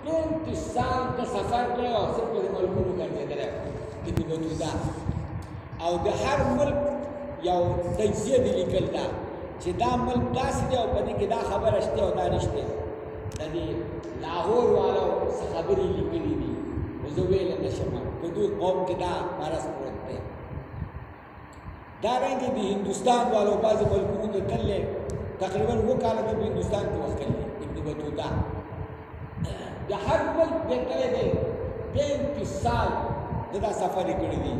35 سال د سفر کړی او صرف د ملکونو ګرځېدلی ابن بطوطه او د هر ملک یو تجزیه دې لیکل ده چې دا ملک داسې دی او په دې کې دا خبره شته او دا نشته د دې لاهور والو څه خبرې لیکلي دي خو زه ویلی نه شم په دوی قوم کې دا مرض پروت دی دارنګې د هندوستان والو بعضې ملکونو ته تللی تقریبا 7 کاله د هندوستان کې وخت کړی ابن بطوطه د هر ملک دی تللی دی 35 سال دا سفر کړی دی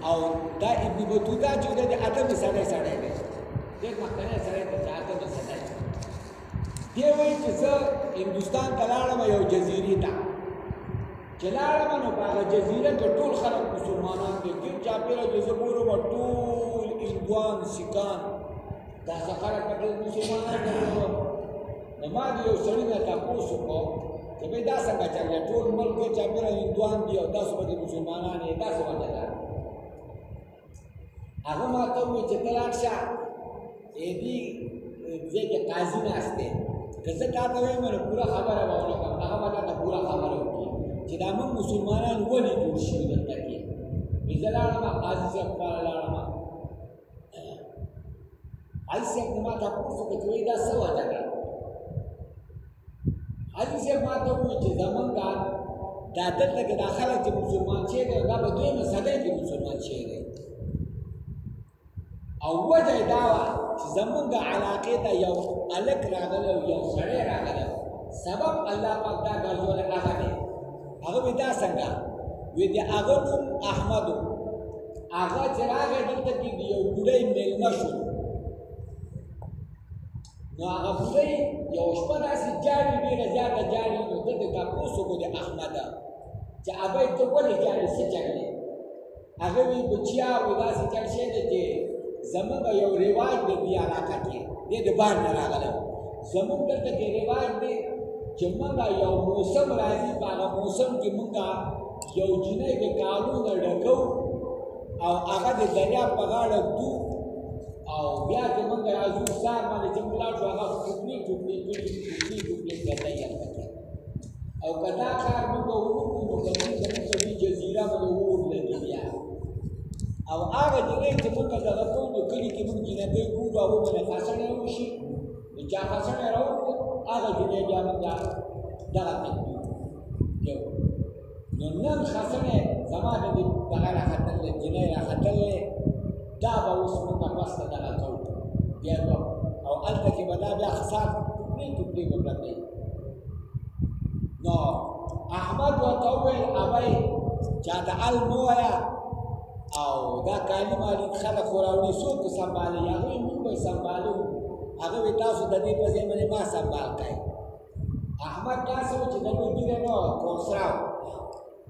او دا ابن بطوطه چې د اتمې سړی دی ډېر مخکنی سړی دی چې اتمې سړی دی وایي چې زه هندوستان ته لاړم یو جزیرې ته چې لاړم نو په هغه جزیره کې ټول خلک مسلمانان دي ګرد چاپېره چې زه ګورم ټول هندوان سیکان داسې خلک پکې مسلمانان دي نو ما د یو سړي نه تپوس وکړو چې بھائی دا څنګه چل ټول ملک کې چاپېره هندوان دي او تاسو پکې مسلمانان یې داسې وجه ده هغه ما ته وویل چې ته لاړ شه دې ځای کې قاضي ناست دی که زه تا ته وایم نو پوره خبره به ونه کړم هغه به تا ته پوره خبره وکړي چې دا موږ مسلمانان ولې جوړ شوي دلته کې زه لاړم قاضي صاحب خواله لاړم قاضي صاحب نه ما تپوس وکړه چې وایي دا څه وجه ده قاضي صاحب ما ته وویل چې زمونږ دا دلته کې دا خلک چې مسلمان شوي دی دا به دویمه صدۍ کې مسلمان شوي دی او وجه یې دا وه چې زمونږ علاقې ته یو هلک راغلی او یو سړی راغلی سبب الله پاک دا ګرځولی هغه دی هغه وی دا څنګه وی د هغه نوم احمد و هغه چې راغی دلته کې د یو بوډۍ میلمه شو نو هغه بوډۍ یو شپه داسې جاړي ډېره زیاته جاړي نو ده د تپوس وکړو د احمده چې ابۍ ته ولې جاړي څه چل دی هغه وی بچیا وی داسې چل شوی دی چې زمونږ یو رواج دی دې علاقه کې دی د بار نه راغلی زمونږ دلته کې رواج دی چې موږ یو موسم راځي په هغه موسم کې موږ یو جینۍ د کالو نه ډکو او هغه د دریاب په غاړه ږدو او بیا چې موږ راځو سهار باندې چې موږ لاړ شو هغه ټوکري پرته یې هلته کې او که دا کار موږ وکړو نو که موږ زموږ په دې جزیره باندې اور لګي بیا او هغه جینۍ چې موږ دغه کوو نو کلي کې موږ جینکۍ ګورو هغو باندې خاصڼی وشي نو چا خاصڼی راوکړو هغه جینۍ بیا موږ دغه تکلیف یو نو نن خاصڼی زما د دې دغه راختلی جینۍ راختلی دا به اوس موږ بس ته دغه کوو بیا به او هلته کې به دا بیا خسار ټوکرې به پرته نو احمد ورته وویل ابۍ چاته ال مه وایه او دا کالي مالي خلک خو راوړي څوک به سنبالوي هغه وایي موږ به یې سنبالو هغه وایي تاسو د دې په ځای باندې ما سنبال کړئ احمد داسې و چې د دوی ګیره نه وه کونسرا و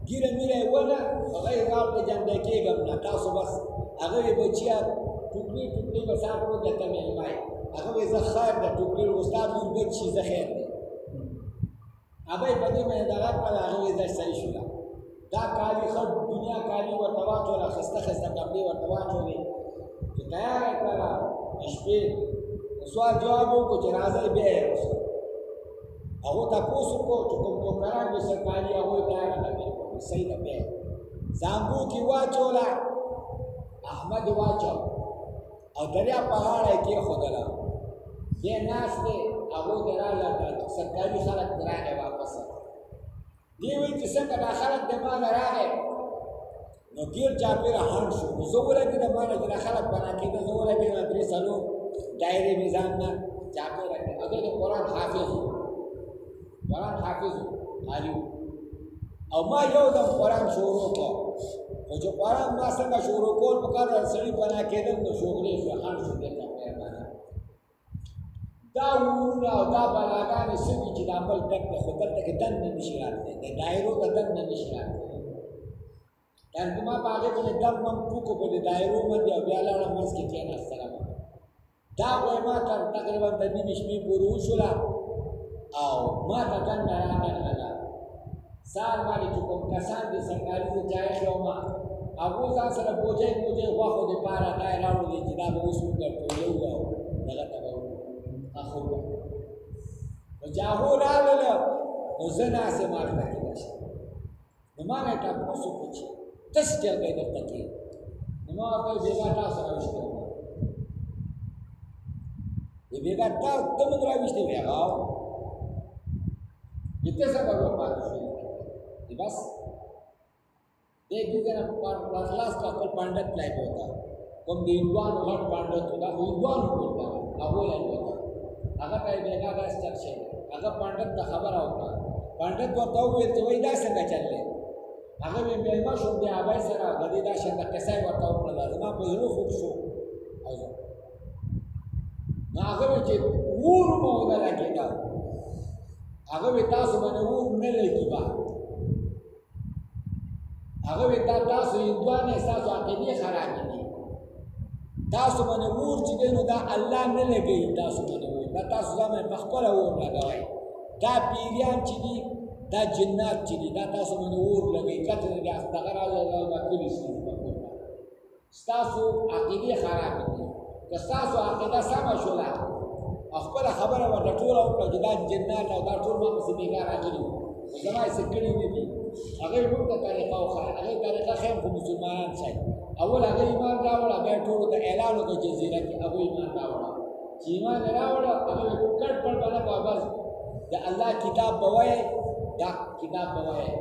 ګیره میره یې ونه هغه یې راوړه جنډی کېږم نه تاسو بس هغه وایي بچیا ټوکرې به سهار پروت درته مېلمه یې هغه وایي زه خیر ده ټوکرې ستا لور بچ شي زه خیر دی ابۍ په دې باندې دغه کړله هغه وایي زه صحیح شوله دا کالي ښه دنیا کالي ورته واچوله ښایسته ښایسته کپړې ورته واچولې چې تیاره یې کړله د شپې سوال جواب وکړو چې راځئ بیا یې رسو هغو تپوس وکړو چې کوم نوکران وي سرکاري هغوی تیاره ده بیا صحیح ده بیا زانګو کې واچوله احمد یې واچو او دریاب په غاړه یې کېښودله دی ناست دی هغوی ته راغله سرکاري خلک ترې راغی واپس دی وایي چې څنګه دا خلک د ما نه راغی نو ګیر چاپېره خنډ شو نو زه ولګېدم ما نه چې دا خلک پناه کېده زه ولګېدم 3 دایرې مې ځان نه چاپېره کړې او دی د قرآن حافظ و قاري و او ما یو دم قرآن شروع کړ خو چې قرآن ما څنګه شروع کول پکار ده سړي پناه کېدل نو شغلې شو خنډ شو دی چاپېره باندې دا ورونه او دا بلاګانې څه دي چې دا بل ډک دی خو دلته کې دننه نشي راتلی د دایرو ته دننه نشي راتلی یعنې ما په هغې باندې ډب من ټوکو په دې دایرو باندې او بیا لاړم منځ کې کېناستلم دا خو یې ما ته تقریبا د نیمې شپې پورې وشوله او ما ته دننه رانغلله سهار باندې چې کوم کسان دي سرکاري زه چای خیومه هغو ځان سره بوجۍ غوښو دپاره دا یې راوړلې چې دا به اوس موږ ټولوو او دغه ته به خو نو چې هغو راغلله نو زه ناسې ما ته کېده شي نو ما نه تاسو وکړو چې تاسو جرګې درته کې نو ما ورته بېګا تاسو راوښتي بېګا ته موږ راوښتي وي هغه itu sebab apa itu bas dia juga kelas kapal pandat lain होता कम दिनवान और pandat होता दिनवान होता अब लाइन होता अगर कहीं देखा गया स्ट्रक्चर अगर pandat का खबर होता pandat तो वो तो वही दास का चल रहे अगर मैं मेलमा शुद्ध आवाज़ सरा गदी दास का कैसा होता है उतना दास बजरो खुद शो ना अगर वो चीज़ ऊर में होगा लगेगा अगर वे तासु मने ऊर न लगी बा अगर वे तासु हिंदुआने सासु आकेदी खराबी नहीं तासु मने ऊर चीज़ें नो दा अल्लाह न लगे तासु मने ऊर दा तासु ज़ामे पखपला ऊर लगाए दा पीरियान चीज़ी दा जिन्नात चीज़ी दा तासु मने ऊर लगे कतरे दा तगरा लगा मकुली सी मकुला तासु आकेदी खराबी नहीं तासु आकेदा सामा शुला خپل خبره ورته ټوله وکړه چې دا جنات او دا ټول ما پسې بېګار راغلي وو زما یې څه کړي نه دي هغوی موږ ته طریقه وښایه هغوی طریقه ښیم خو مسلمانان شئ اول هغه ایمان راوړه بیا ټولو ته اعلان وکړه جزیره کې هغوی ایمان راوړه چې ایمان یې راوړه هغوی کټ پټ باندې په بس د الله کتاب به وایي دا کتاب به وایي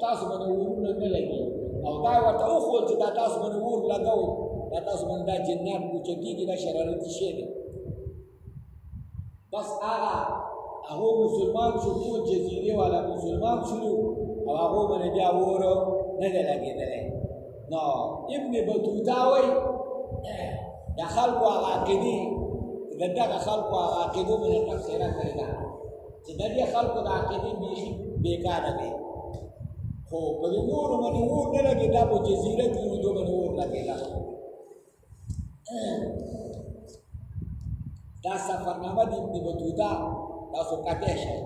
تاسو باندې ورونه نه لګي او دا ورته وښول چې دا تاسو باندې ور لګوو دا تاسو باندې دا جنات اوچتېږي دا شرارتي شی دی بس هغه مسلمان شو ټول جزیره والا مسلمان شلو او هغه باندې بیا وره نه دی لګېدلی نو ابن بطوطه وایي د خلکو هغه عقیدې د دغه خلکو هغه عقیدو باندې تفسیره کړې ده چې د دې خلکو د عقیدې بیخي بېکاره دی خو په دې نورو باندې اور نه لګېد دا په جزیره کې نو دو باندې اور لګېده دا سفرنامه د ابن بطوطه تاسو کاته شئ